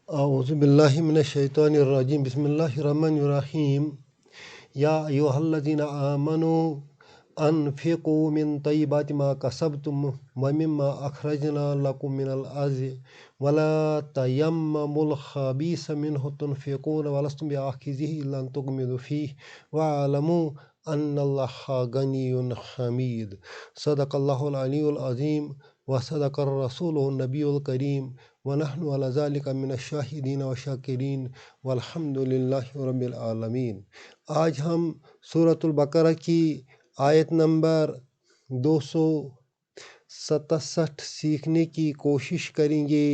اعوذ باللہ من الشیطان الرجیم بسم اللہ الرحمن الرحیم یا ایھا الذین آمنوا انفقوا من طیبات ما کسبتم ومما اخرجنا لکم من الارض ولا تیمموا الخبیث منہ تنفقون ولستم بآخذہ الا ان تغمضوا فیہ واعلموا ان اللہ غنی حمید صدق اللہ العلی العظیم وصدق الرسول النبی الکریم ونحن علی ذلک من الشاہدین والشاکرین والحمد للہ رب العالمین۔ آج ہم سورۃ البقرہ کی آیت نمبر 267 سیکھنے کی کوشش کریں گے۔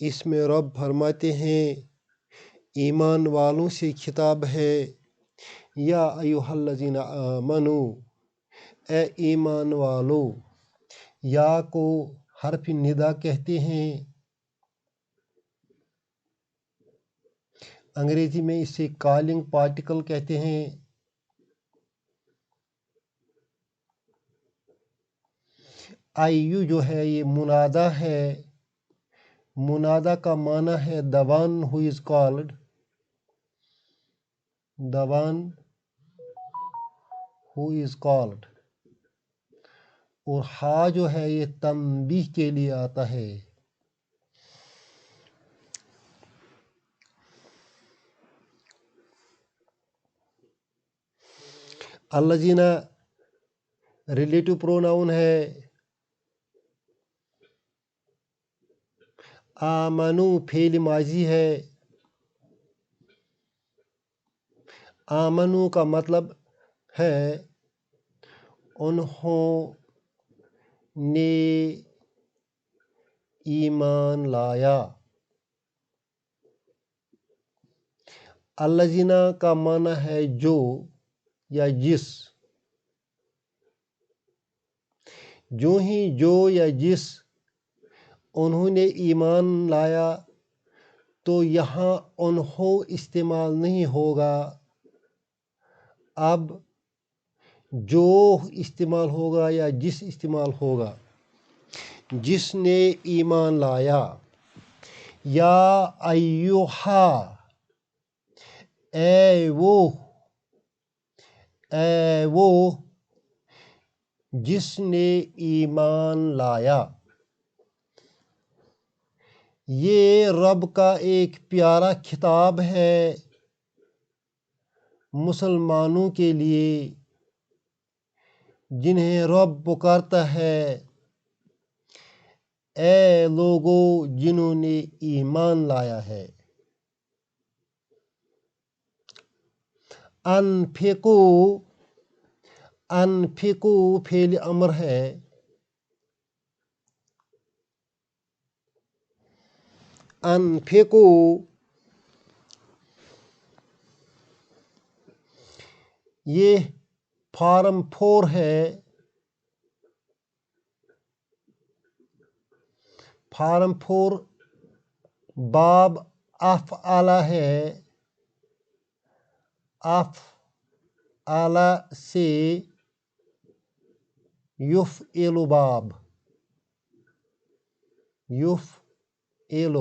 اس میں رب فرماتے ہیں ایمان والوں سے خطاب ہے، یا ایھا الذین آمنو، اے ایمان والو۔ یا کو حرف ندا کہتے ہیں، انگریزی میں اسے کالنگ پارٹیکل کہتے ہیں۔ ایو جو ہے یہ منادا ہے، منادا کا معنی ہے the one who is called، the one who is called، اور ہا جو ہے یہ تنبیہ کے لیے آتا ہے۔ الذین ریلیٹو پروناؤن ہے، آمنو فعل ماضی ہے۔ آمنو کا مطلب ہے انہوں نے ایمان لایا۔ الذین کا معنی ہے جو یا جس، جو ہی جو یا جس انہوں نے ایمان لایا تو یہاں انہوں استعمال نہیں ہوگا، اب جو استعمال ہوگا یا جس استعمال ہوگا۔ جس نے ایمان لایا، یا ایہا، اے وہ جس نے ایمان لایا۔ یہ رب کا ایک پیارا خطاب ہے مسلمانوں کے لیے، جنہیں رب پکارتا ہے، اے لوگو جنہوں نے ایمان لایا ہے۔ انفقو فعل امر ہے، انفقو یہ فارم 4 ہے، فارم 4 باب افعال ہے، افعال سے یفعل باب، یفعل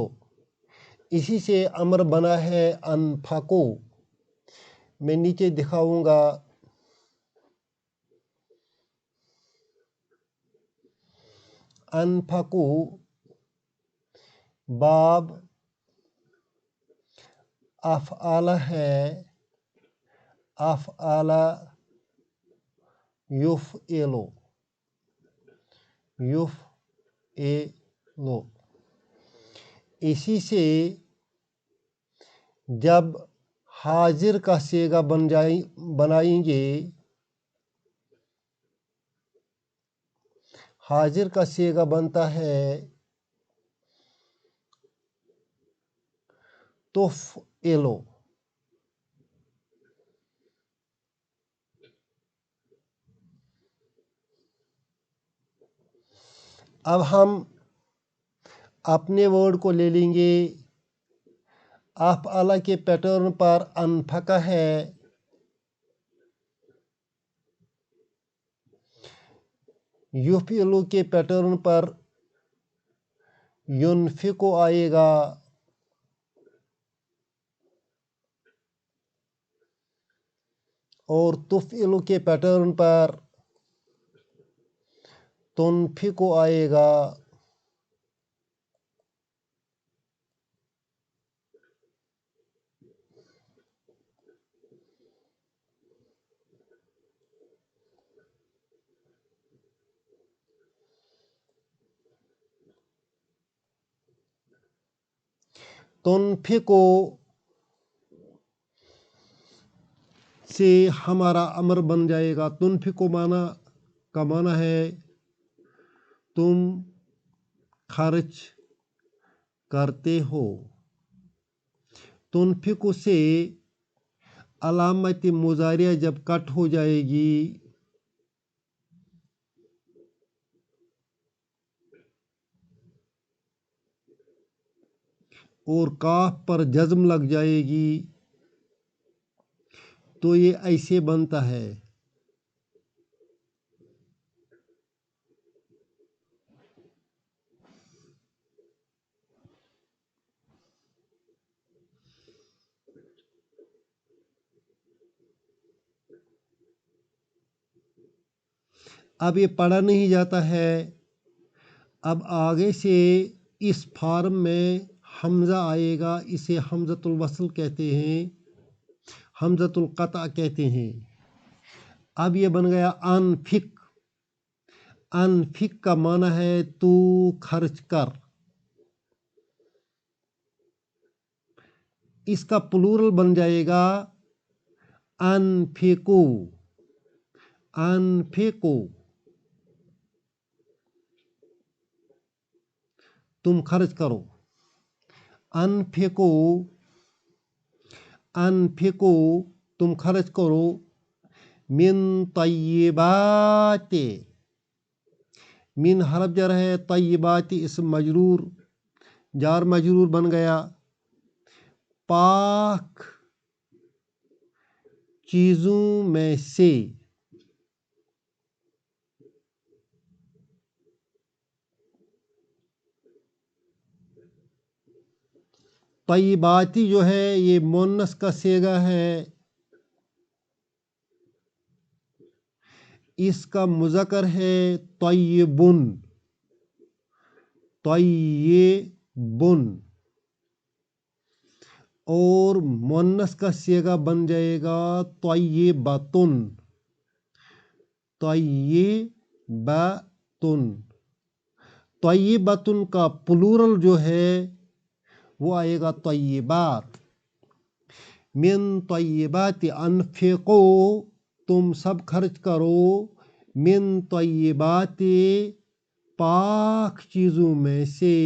اسی سے امر بنا ہے انفقو۔ میں نیچے دکھاؤں گا، انفقو باب افعال ہے، افعال یفعل، یفعل اسی سے جب حاضر کا صیغہ بنائیں گے، حاضر کا صیغہ بنتا ہے تفعل۔ اب ہم اپنے ورڈ کو لے لیں گے، افعال کے پیٹرن پر انفقہ ہے، یفعل کے پیٹرن پر ینفق آئے گا، اور تفعل کے پیٹرن پر تنفقو آئے گا. تنفقو سے ہمارا امر بن جائے گا. تنفقو کا معنی ہے تم خرچ کرتے ہو. تنفقو سے علامت مضارعہ جب کٹ ہو جائے گی اور کاف پر جزم لگ جائے گی تو یہ ایسے بنتا ہے. اب یہ پڑھا نہیں جاتا ہے. اب آگے سے اس فارم میں حمزہ آئے گا. اسے حمزۃ الوصل کہتے ہیں، حمزۃ القطع کہتے ہیں. اب یہ بن گیا انفق. انفق کا معنی ہے تو خرچ کر. اس کا پلورل بن جائے گا انفقو. انفقو تم خرچ کرو. انفقو انفقو تم خرچ کرو. من طیبات، من حرف جر ہے، طیبات اسم مجرور، جار مجرور بن گیا. پاک چیزوں میں سے. طیباتی جو ہے یہ مونس کا صیغہ ہے. اس کا مذکر ہے طیبن. طیبن. اور مونس کا صیغہ بن جائے گا طیبتن. طیبتن. طیبتن کا پلورل جو ہے وہ آئے گا طیبات. من طیبات انفقو تم سب خرچ کرو. من طیبات پاک چیزوں میں سے.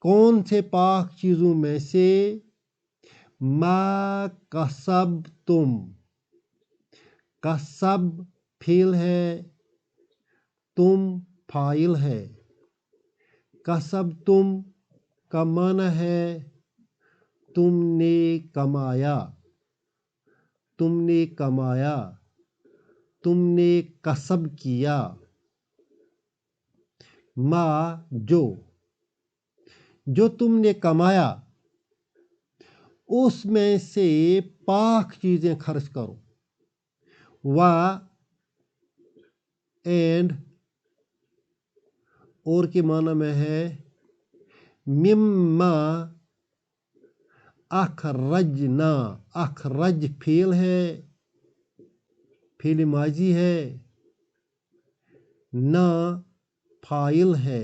کون سے پاک چیزوں میں سے؟ ما کسبتم. کسب فعل ہے، تم فاعل ہے. کسبتم کا معنی ہے تم نے کمایا. تم نے کمایا، تم نے کسب کیا. ما جو تم نے کمایا اس میں سے پاک چیزیں خرچ کرو. اینڈ اور کے معنی میں ہے مما اخرجنا. اخرج فعل ہے، فعل ماضی ہے، نا فاعل ہے.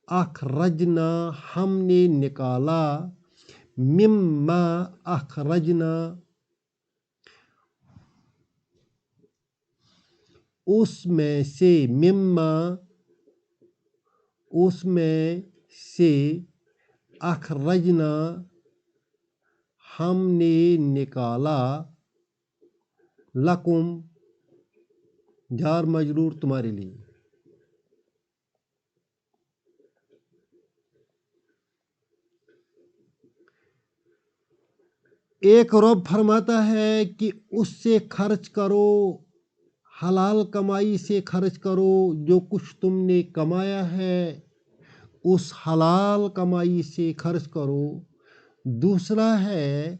اخرجنا ہم نے نکالا. مما اخرجنا اس میں سے. مما اس میں سے. اخرجنا ہم نے نکالا. لکم جار مجرور تمہارے لیے. ایک رب فرماتا ہے کہ اس سے خرچ کرو، حلال کمائی سے خرچ کرو. جو کچھ تم نے کمایا ہے اس حلال کمائی سے خرچ کرو. دوسرا ہے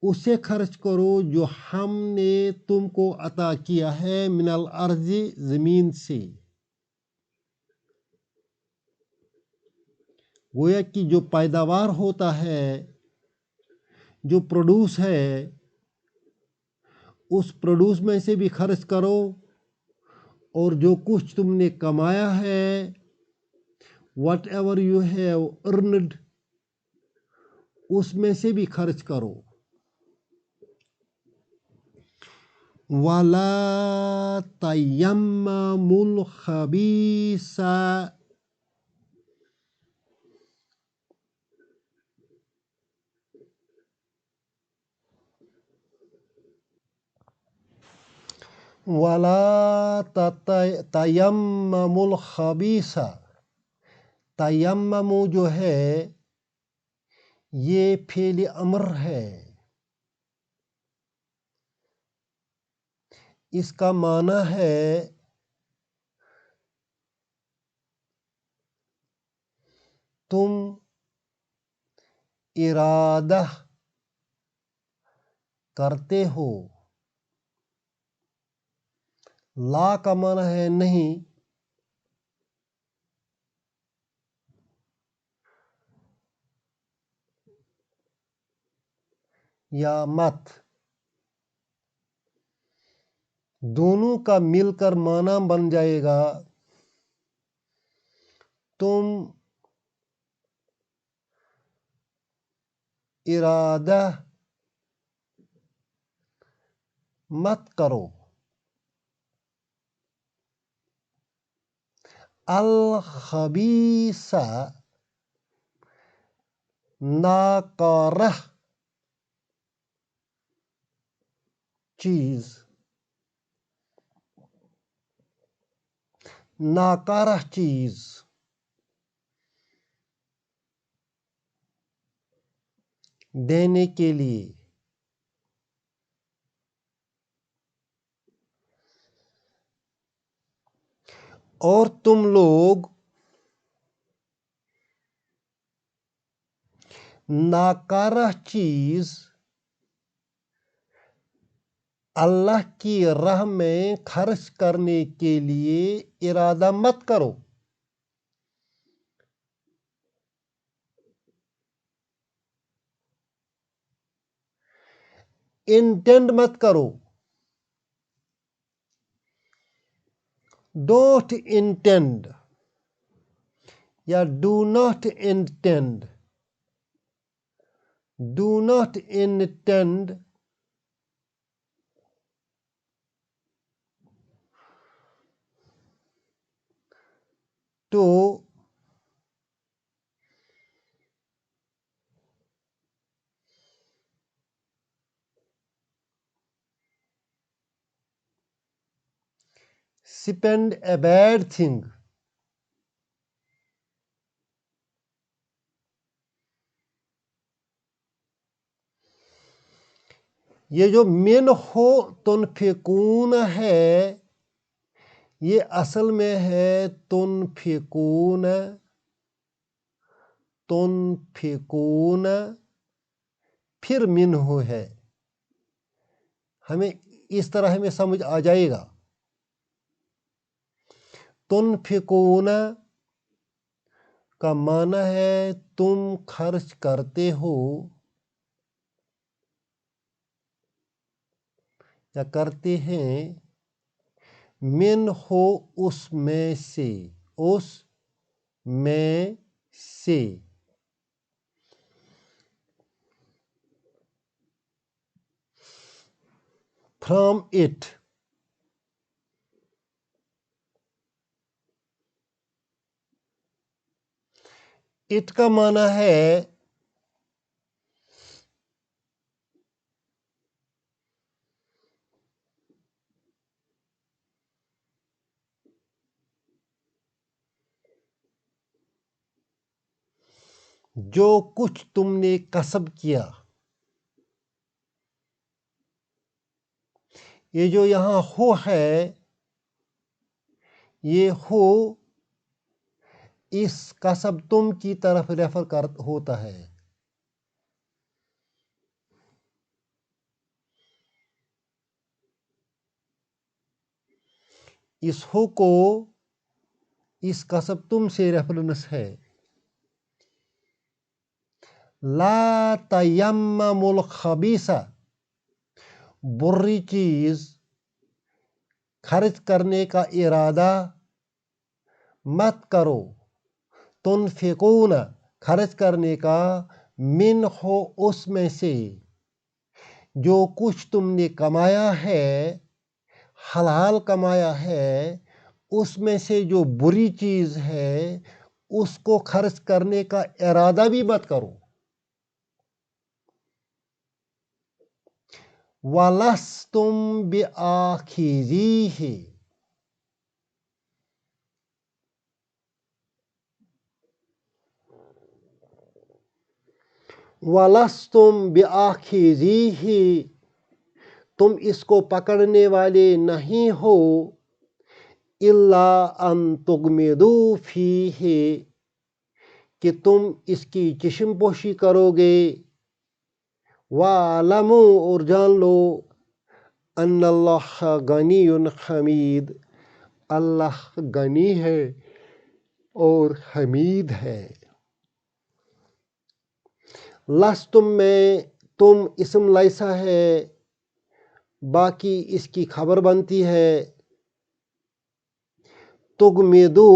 اسے خرچ کرو جو ہم نے تم کو عطا کیا ہے من الارض زمین سے. گویا کہ جو پیداوار ہوتا ہے، جو پروڈوس ہے، اس پروڈوس میں سے بھی خرچ کرو، اور جو کچھ تم نے کمایا ہے whatever you have earned, اس میں سے بھی خرچ کرو. وَلَا تَيَمَّمُوا الْخَبِيثَ تَيَمَّمُوا الْخَبِيثَ. تَيَمَّمُوا جو ہے یہ فعل امر ہے. اس کا معنی ہے تم ارادہ کرتے ہو. لا کا معنی ہے نہیں، یا مت. دونوں کا مل کر معنی بن جائے گا تم ارادہ مت کرو. الخبیث ناکارہ چیز، ناکارہ چیز. دینے کے لیے. اور تم لوگ ناکارہ چیز اللہ کی راہ میں خرچ کرنے کے لیے ارادہ مت کرو. انٹینڈ مت کرو. ڈونٹ انٹینڈ یا do not intend. Do not intend to spend a bad thing. یہ جو من ہو تنفقون ہے، یہ اصل میں ہے تنفقون. تنفقون پھر من ہو ہے. ہمیں اس طرح ہمیں سمجھ آ جائے گا. تنفقون کا معنی ہے تم خرچ کرتے ہو یا کرتے ہیں. من ہو اس میں سے، اس میں سے. From it. اٹ کا معنی ہے جو کچھ تم نے کسب کیا. یہ جو یہاں ہو ہے، یہ ہو اس کسب تم کی طرف ریفر ہوتا ہے. اس ہو کو اس کا سب تم سے ریفرنس ہے. لا تیمموا الخبیث، بری چیز خرچ کرنے کا ارادہ مت کرو. تنفقون، خرچ کرنے کا، من ہو اس میں سے، جو کچھ تم نے کمایا ہے، حلال کمایا ہے، اس میں سے جو بری چیز ہے اس کو خرچ کرنے کا ارادہ بھی مت کرو. وَلَسْتُمْ بِآخِذِيهِ، وَلَسْتُمْ بِآخِذِيهِ، تم اس کو پکڑنے والے نہیں ہو. إِلَّا أَن تُغْمِضُوا فِيهِ، کہ تم اس کی چشم پوشی کرو گے. وَاعْلَمُوا، اور جان لو، أَنَّ اللَّهَ غَنِيٌّ حَمِيدٌ، اللہ غنی ہے اور حمید ہے. لستم میں تم اسم لیسا ہے، باقی اس کی خبر بنتی ہے. تغمدو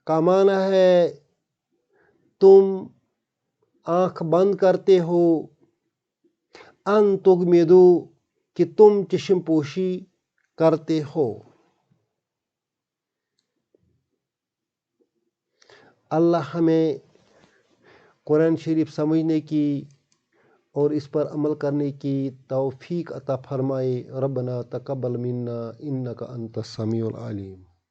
کا معنی ہے تم آنکھ بند کرتے ہو. ان تغمدو، کہ تم چشم پوشی کرتے ہو. اللہ ہمیں قرآن شریف سمجھنے کی اور اس پر عمل کرنے کی توفیق عطا فرمائے. ربنا تقبل منا انک انت السمیع العلیم.